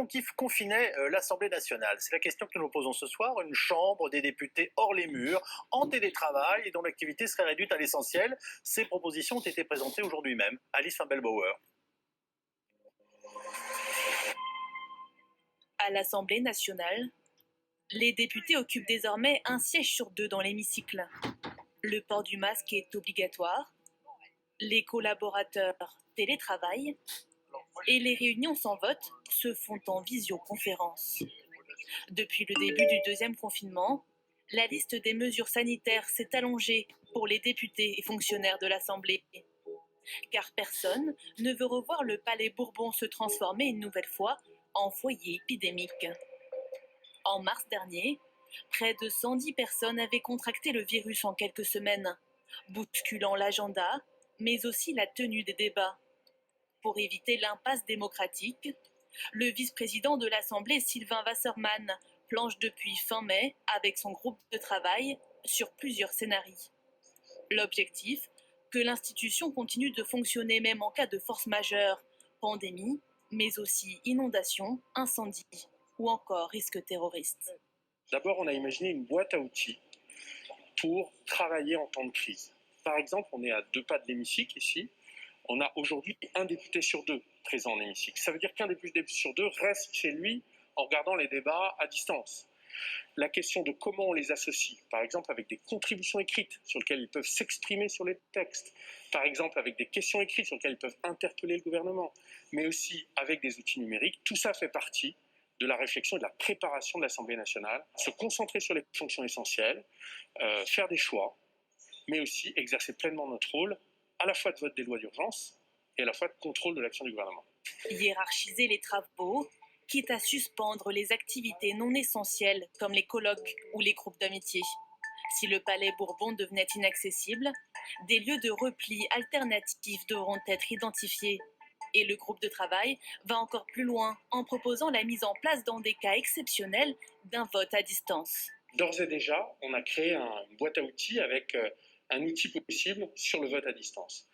Qui confinait l'Assemblée nationale? C'est la question que nous posons ce soir. Une chambre des députés hors les murs, en télétravail et dont l'activité serait réduite à l'essentiel. Ces propositions ont été présentées aujourd'hui même. Alice Fambel-Bauer. À l'Assemblée nationale, les députés occupent désormais un siège sur deux dans l'hémicycle. Le port du masque est obligatoire. Les collaborateurs télétravaillent et les réunions sans vote se font en visioconférence. Depuis le début du deuxième confinement, la liste des mesures sanitaires s'est allongée pour les députés et fonctionnaires de l'Assemblée. Car personne ne veut revoir le Palais Bourbon se transformer une nouvelle fois en foyer épidémique. En mars dernier, près de 110 personnes avaient contracté le virus en quelques semaines, bousculant l'agenda, mais aussi la tenue des débats. Pour éviter l'impasse démocratique, le vice-président de l'Assemblée, Sylvain Wasserman, planche depuis fin mai avec son groupe de travail sur plusieurs scénarios. L'objectif, que l'institution continue de fonctionner même en cas de force majeure, pandémie, mais aussi inondation, incendie ou encore risque terroriste. D'abord, on a imaginé une boîte à outils pour travailler en temps de crise. Par exemple, on est à 2 pas de l'hémicycle ici. On a aujourd'hui un député sur 2 présent en hémicycle. Ça veut dire qu'un député sur 2 reste chez lui en regardant les débats à distance. La question de comment on les associe, par exemple avec des contributions écrites sur lesquelles ils peuvent s'exprimer sur les textes, par exemple avec des questions écrites sur lesquelles ils peuvent interpeller le gouvernement, mais aussi avec des outils numériques, tout ça fait partie de la réflexion et de la préparation de l'Assemblée nationale, se concentrer sur les fonctions essentielles, faire des choix, mais aussi exercer pleinement notre rôle, à la fois de vote des lois d'urgence et à la fois de contrôle de l'action du gouvernement. Hiérarchiser les travaux, quitte à suspendre les activités non essentielles comme les colloques ou les groupes d'amitié. Si le Palais Bourbon devenait inaccessible, des lieux de repli alternatifs devront être identifiés. Et le groupe de travail va encore plus loin en proposant la mise en place dans des cas exceptionnels d'un vote à distance. D'ores et déjà, on a créé une boîte à outils avec un outil possible sur le vote à distance.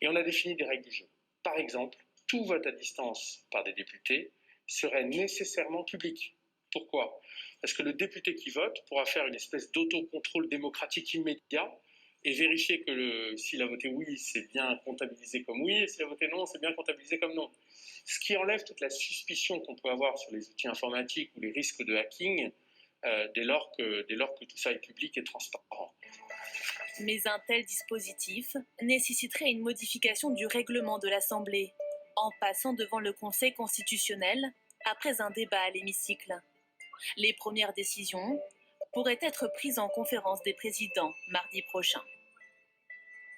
Et on a défini des règles du jeu. Par exemple, tout vote à distance par des députés serait nécessairement public. Pourquoi ? Parce que le député qui vote pourra faire une espèce d'autocontrôle démocratique immédiat et vérifier que s'il a voté oui, c'est bien comptabilisé comme oui, et s'il a voté non, c'est bien comptabilisé comme non. Ce qui enlève toute la suspicion qu'on peut avoir sur les outils informatiques ou les risques de hacking dès lors que tout ça est public et transparent. Mais un tel dispositif nécessiterait une modification du règlement de l'Assemblée, en passant devant le Conseil constitutionnel après un débat à l'hémicycle. Les premières décisions pourraient être prises en conférence des présidents mardi prochain.